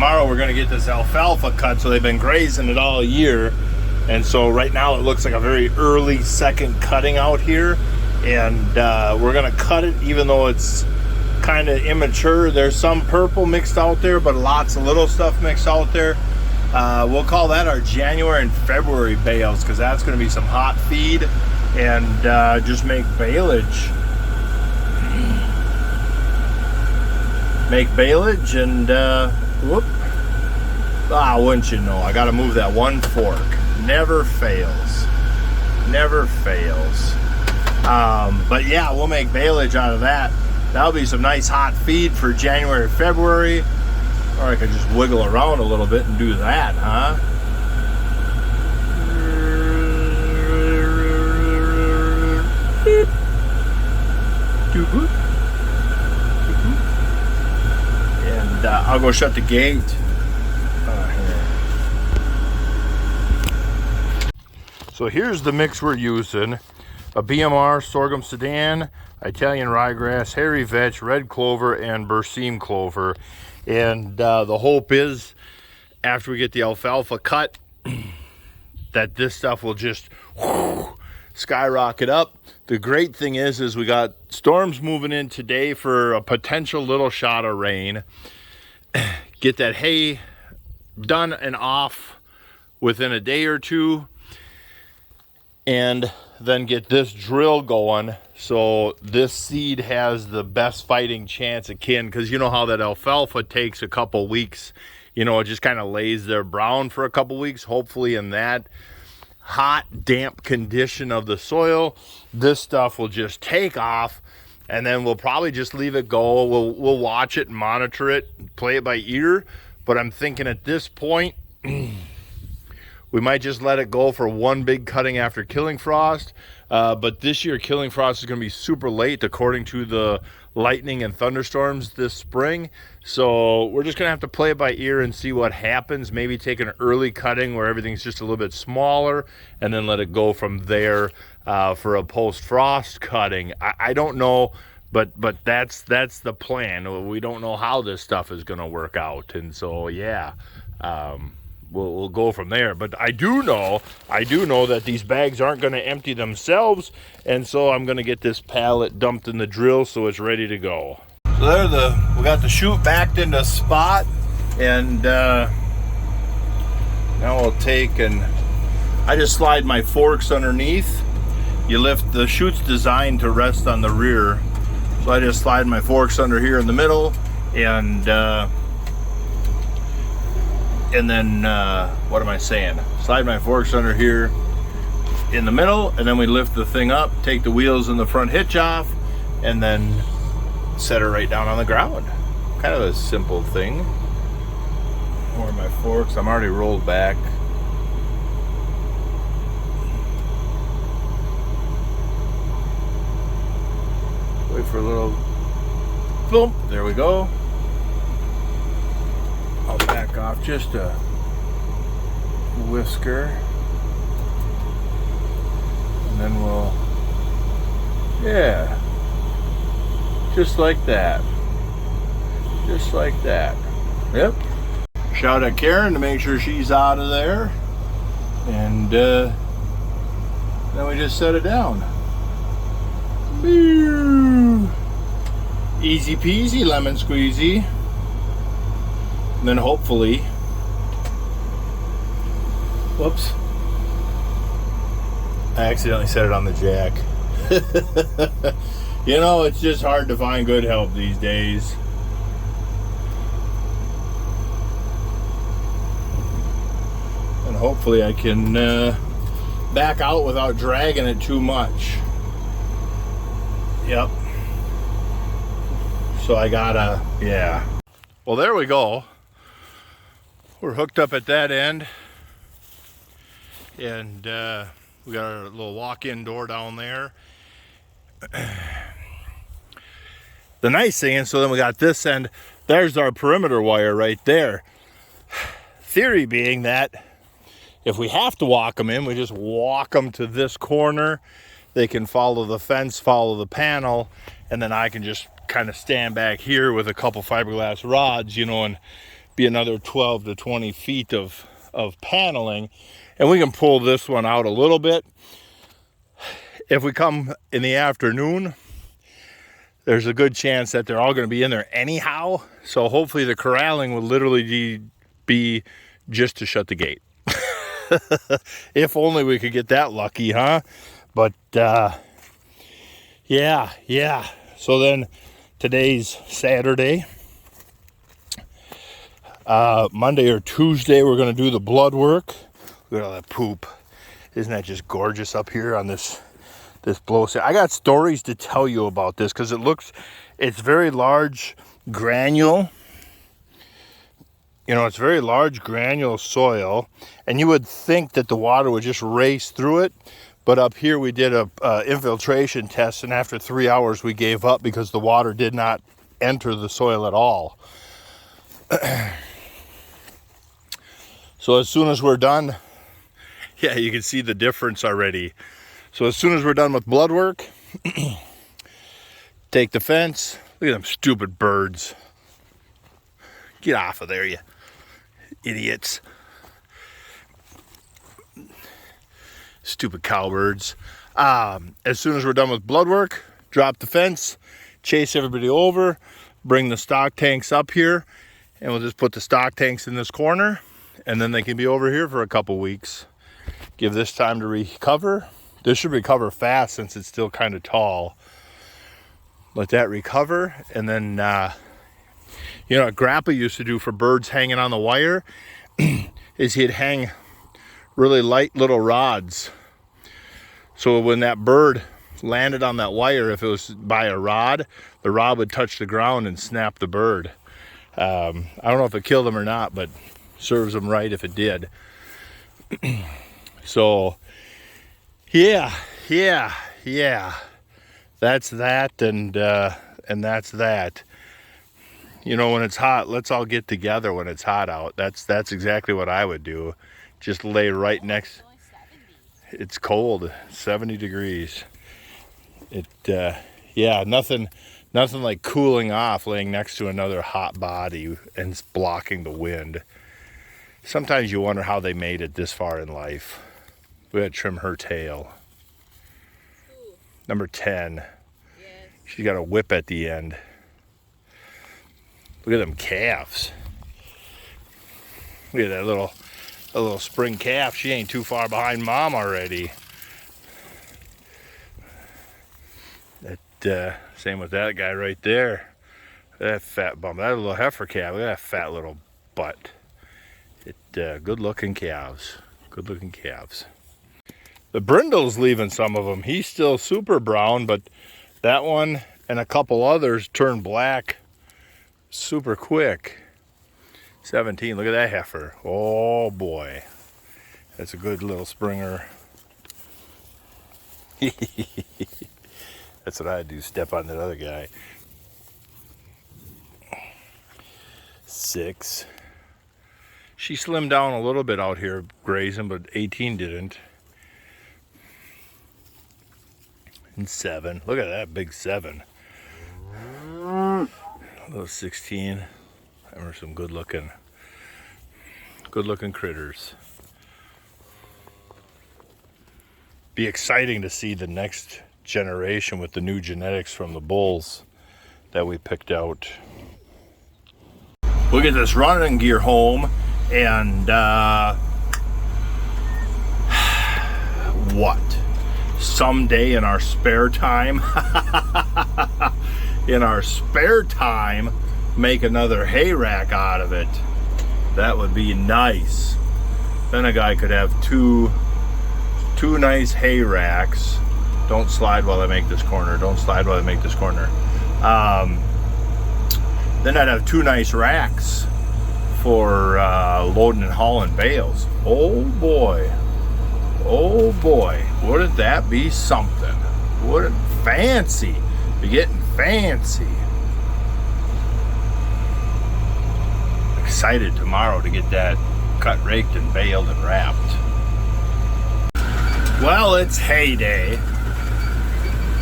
tomorrow we're going to get this alfalfa cut, so they've been grazing it all year. And so right now it looks like a very early second cutting out here. And we're going to cut it even though it's kind of immature. There's some purple mixed out there, but lots of little stuff mixed out there. We'll call that our January and February bales, because that's going to be some hot feed and just make baleage. Make baleage and whoop. Wouldn't you know, I got to move that one fork. Never fails. Never fails. But yeah, we'll make baleage out of that. That'll be some nice hot feed for January, February. Or I could just wiggle around a little bit and do that, huh? And I'll go shut the gate. So here's the mix we're using. A BMR, sorghum sedan, Italian ryegrass, hairy vetch, red clover, and berseem clover. And the hope is, after we get the alfalfa cut, that this stuff will just skyrocket up. The great thing is we got storms moving in today for a potential little shot of rain. Get that hay done and off within a day or two, and then get this drill going so this seed has the best fighting chance it can, because you know how that alfalfa takes a couple weeks. You know, it just kind of lays there brown for a couple weeks. Hopefully in that hot, damp condition of the soil, this stuff will just take off, and then we'll probably just leave it go. We'll watch it and monitor it, play it by ear. But I'm thinking at this point, we might just let it go for one big cutting after killing frost. But this year, killing frost is going to be super late according to the lightning and thunderstorms this spring. So we're just going to have to play it by ear and see what happens. Maybe take an early cutting where everything's just a little bit smaller, and then let it go from there for a post-frost cutting. I don't know, but that's the plan. We don't know how this stuff is going to work out. And so, yeah. We'll go from there. But I do know that these bags aren't going to empty themselves, and so I'm going to get this pallet dumped in the drill so it's ready to go. So we got the chute backed into spot, and now we'll take, and I just slide my forks underneath. You lift, the chute's designed to rest on the rear, so I just slide my forks under here in the middle, and then, what am I saying? Slide my forks under here in the middle, and then we lift the thing up, take the wheels and the front hitch off, and then set her right down on the ground. Kind of a simple thing. Where are my forks? I'm already rolled back. Wait for a little thump. There we go. I'll back off just a whisker, and then we'll, yeah, just like that, just like that. Yep. Shout at Karen to make sure she's out of there, and then we just set it down. Easy peasy lemon squeezy. And then hopefully, whoops, I accidentally set it on the jack. You know, it's just hard to find good help these days. And hopefully I can back out without dragging it too much. Yep. So I gotta, yeah. Well, there we go. We're hooked up at that end, and we got our little walk-in door down there. The nice thing is, so then we got this end, there's our perimeter wire right there. Theory being that if we have to walk them in, we just walk them to this corner. They can follow the fence, follow the panel, and then I can just kind of stand back here with a couple fiberglass rods, you know, and be another 12 to 20 feet of paneling, and we can pull this one out a little bit. If we come in the afternoon, there's a good chance that they're all going to be in there anyhow. So hopefully the corralling will literally be just to shut the gate. If only we could get that lucky, huh? But yeah. So then today's Saturday. Monday or Tuesday, we're going to do the blood work. Look at all that poop. Isn't that just gorgeous up here on this blow? I got stories to tell you about this because it's very large granule. You know, it's very large granule soil, and you would think that the water would just race through it. But up here we did a infiltration test, and after 3 hours we gave up because the water did not enter the soil at all. So as soon as we're done, yeah, you can see the difference already. So as soon as we're done with blood work, take the fence. Look at them stupid birds. Get off of there, you idiots. Stupid cowbirds. As soon as we're done with blood work, drop the fence, chase everybody over, bring the stock tanks up here, and we'll just put the stock tanks in this corner, and then they can be over here for a couple weeks. Give this time to recover. This should recover fast since it's still kind of tall. Let that recover, and then you know what Grandpa used to do for birds hanging on the wire is he'd hang really light little rods. So when that bird landed on that wire, if it was by a rod, the rod would touch the ground and snap the bird. I don't know if it killed them or not, but serves them right if it did. So yeah. That's that, and that's that. You know, when it's hot, let's all get together when it's hot out. That's exactly what I would do. Just lay right next. It's cold, 70 degrees. Yeah, nothing like cooling off, laying next to another hot body and blocking the wind. Sometimes you wonder how they made it this far in life. We had to trim her tail. Ooh. Number 10. Yes. She's got a whip at the end. Look at them calves. Look at that little spring calf. She ain't too far behind Mom already. That same with that guy right there. That fat bum. That little heifer calf. Look at that fat little butt. Good looking calves. Good looking calves. The brindle's leaving some of them. He's still super brown, but that one and a couple others turn black super quick. 17, look at that heifer. Oh boy. That's a good little springer. That's what I do, step on that other guy. 6. She slimmed down a little bit out here grazing, but 18 didn't. And 7. Look at that big 7. Little 16. Them are some good looking critters. Be exciting to see the next generation with the new genetics from the bulls that we picked out. We'll get this running gear home, and what? Someday in our spare time, make another hay rack out of it. That would be nice. Then a guy could have two nice hay racks. Don't slide while I make this corner. Don't slide while I make this corner. Then I'd have 2 nice racks for loading and hauling bales. Oh boy. Oh boy. Wouldn't that be something? Wouldn't fancy? Be getting fancy. Excited tomorrow to get that cut, raked, and baled and wrapped. Well, it's hay day.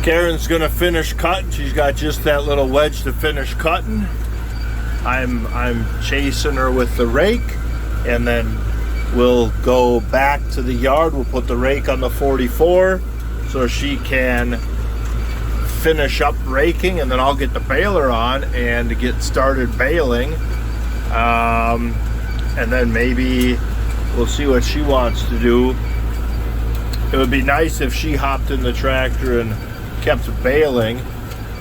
Karen's gonna finish cutting. She's got just that little wedge to finish cutting. I'm chasing her with the rake, and then we'll go back to the yard. We'll put the rake on the 44 so she can finish up raking, and then I'll get the baler on and get started baling. And then maybe we'll see what she wants to do. It would be nice if she hopped in the tractor and kept baling,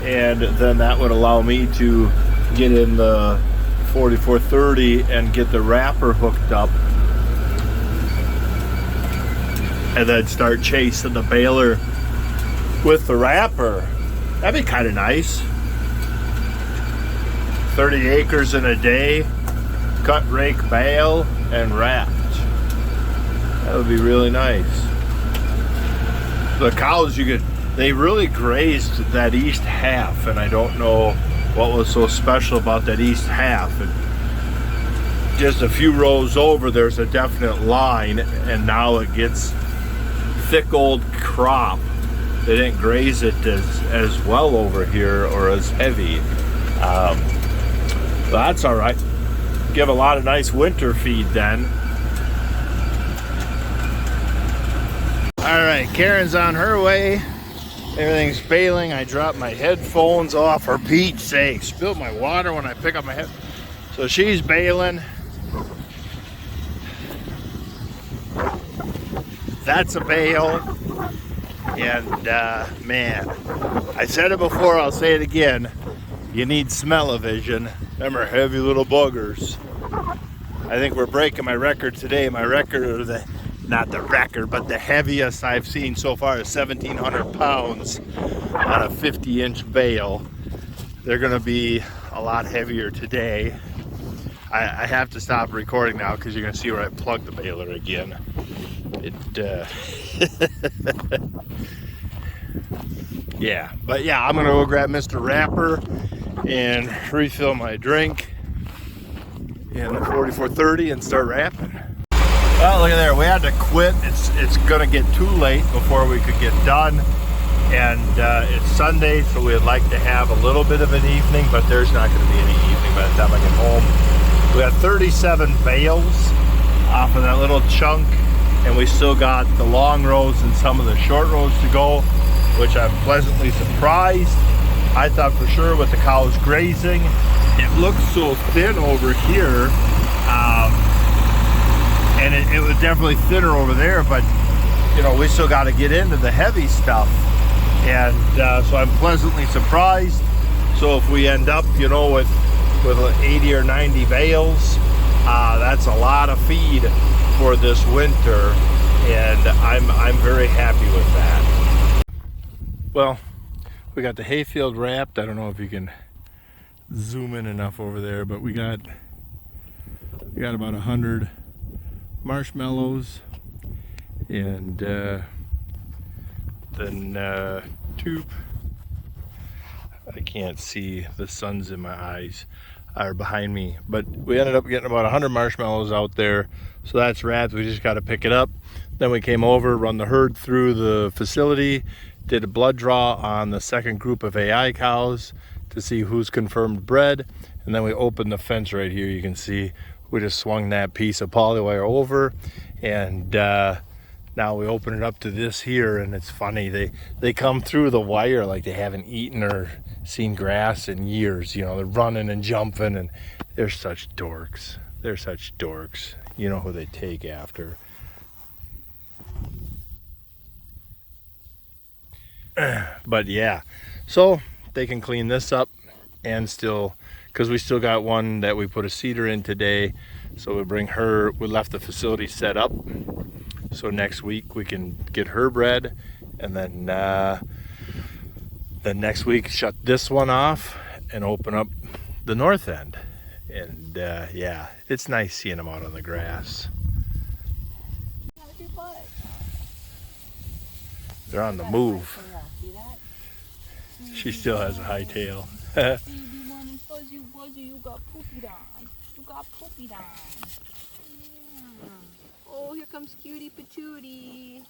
and then that would allow me to get in the 4430 and get the wrapper hooked up, and then start chasing the baler with the wrapper. That'd be kind of nice. 30 acres in a day, cut, rake, bale, and wrapped. That would be really nice. The cows, they really grazed that east half, and I don't know what was so special about that east half. And just a few rows over, there's a definite line, and now it gets thick old crop. They didn't graze it as well over here, or as heavy. That's all right. Give a lot of nice winter feed then. All right, Karen's on her way. Everything's baling. I dropped my headphones off, for Pete's sake. Spilled my water when I pick up my head. So she's baling. That's a bale. And man, I said it before, I'll say it again. You need smell-o-vision. Them are heavy little buggers. I think we're breaking my record today. My record, or not the record, but the heaviest I've seen so far is 1,700 pounds on a 50-inch bale. They're gonna be a lot heavier today. I have to stop recording now because you're gonna see where I plug the baler again. Yeah, but yeah, I'm gonna go grab Mr. Rapper and refill my drink in the 4430 and start wrapping. Well, look at there, we had to quit. It's gonna get too late before we could get done, and it's Sunday, so we'd like to have a little bit of an evening, but there's not gonna be any evening by the time I get home. We got 37 bales off of that little chunk, and we still got the long rows and some of the short rows to go, which I'm pleasantly surprised. I thought for sure with the cows grazing, it looked so thin over here, and it was definitely thinner over there, but you know, we still got to get into the heavy stuff, and so I'm pleasantly surprised. So if we end up, you know, with 80 or 90 bales, that's a lot of feed for this winter, and I'm very happy with that. Well, we got the hayfield wrapped. I don't know if you can zoom in enough over there, but we got about 100 marshmallows, and then tube. I can't see, the sun's in my eyes, are behind me, but we ended up getting about 100 marshmallows out there, so that's wrapped. We just got to pick it up. Then we came over, run the herd through the facility, did a blood draw on the second group of AI cows to see who's confirmed bred, and then we opened the fence right here. You can see we just swung that piece of poly wire over, and now we open it up to this here, and it's funny, they come through the wire like they haven't eaten or seen grass in years. You know, they're running and jumping, and they're such dorks. They're such dorks. You know who they take after. But yeah, so they can clean this up, and still, because we still got one that we put a cedar in today, so we bring her, we left the facility set up, so next week we can get her bred, and then next week shut this one off and open up the north end. And yeah, it's nice seeing them out on the grass. They're on the move. She still has a high tail. Baby one and fuzzy wuzzy, you got poopy on. You got poopy on. Yeah. Oh, here comes cutie patootie.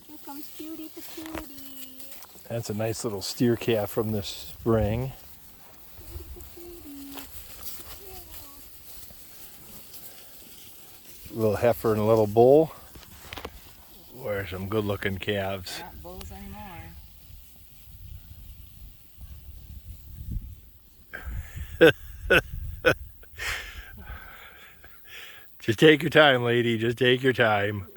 Here comes cutie patootie. That's a nice little steer calf from this spring. Cutie patootie. little heifer and a little bull. Where some good looking calves. Not bulls anymore. Just take your time, lady. Just take your time.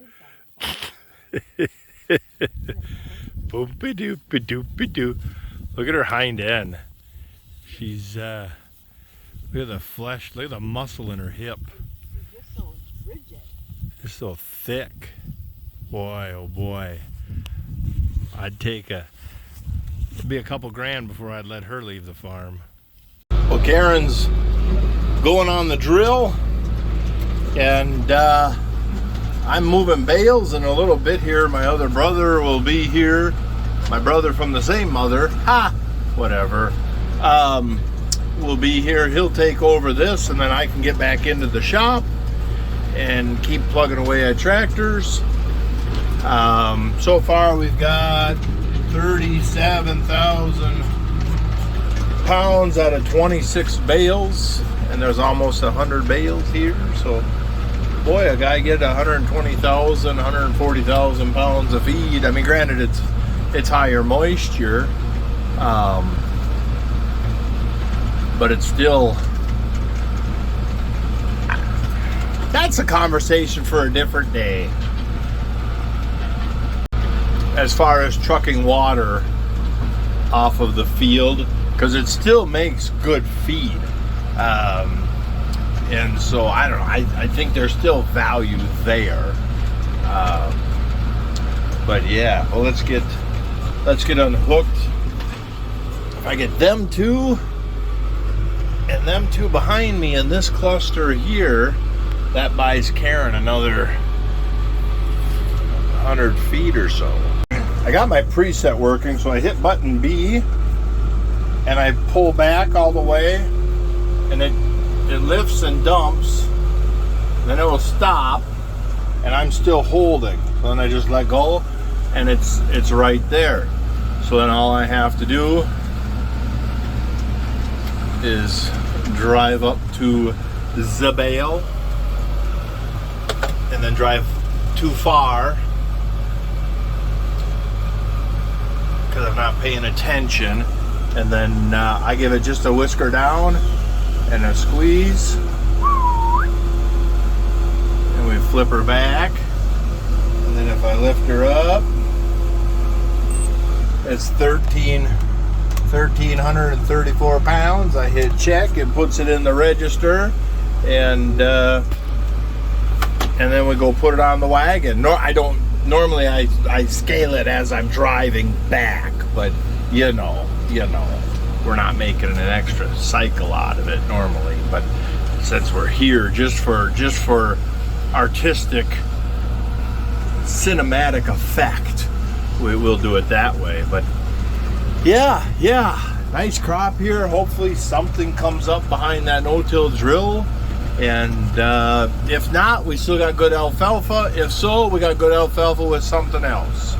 Boopy-doopy-doopy-doo. Look at her hind end. She's, look at the flesh, look at the muscle in her hip. She's just so rigid. It's so thick. Boy, oh boy. It'd be a couple grand before I'd let her leave the farm. Well, Karen's going on the drill, and I'm moving bales in a little bit here. My other brother will be here. My brother from the same mother. Ha! Whatever. Will be here. He'll take over this, and then I can get back into the shop and keep plugging away at tractors. So far we've got 37,000 pounds out of 26 bales, and there's almost 100 bales here. So boy, a guy get 120,000, 140,000 pounds of feed. I mean, granted, it's higher moisture, but it's still, that's a conversation for a different day. As far as trucking water off of the field, because it still makes good feed. And so I don't know, I think there's still value there. But yeah, well, let's get unhooked. If I get them two and them two behind me in this cluster here, that buys Karen another 100 feet or so. I got my preset working, so I hit button B and I pull back all the way, and it lifts and dumps, then it will stop, and I'm still holding. So then I just let go, and it's right there. So then all I have to do is drive up to the bale, and then drive too far because I'm not paying attention, and then I give it just a whisker down and a squeeze, and we flip her back, and then if I lift her up, it's 1,334 pounds. I hit check, it puts it in the register, and then we go put it on the wagon. Normally I scale it as I'm driving back, but you know, we're not making an extra cycle out of it normally, but since we're here just for artistic cinematic effect, we will do it that way. But yeah, nice crop here. Hopefully something comes up behind that no-till drill, and if not, we still got good alfalfa. If so, we got good alfalfa with something else.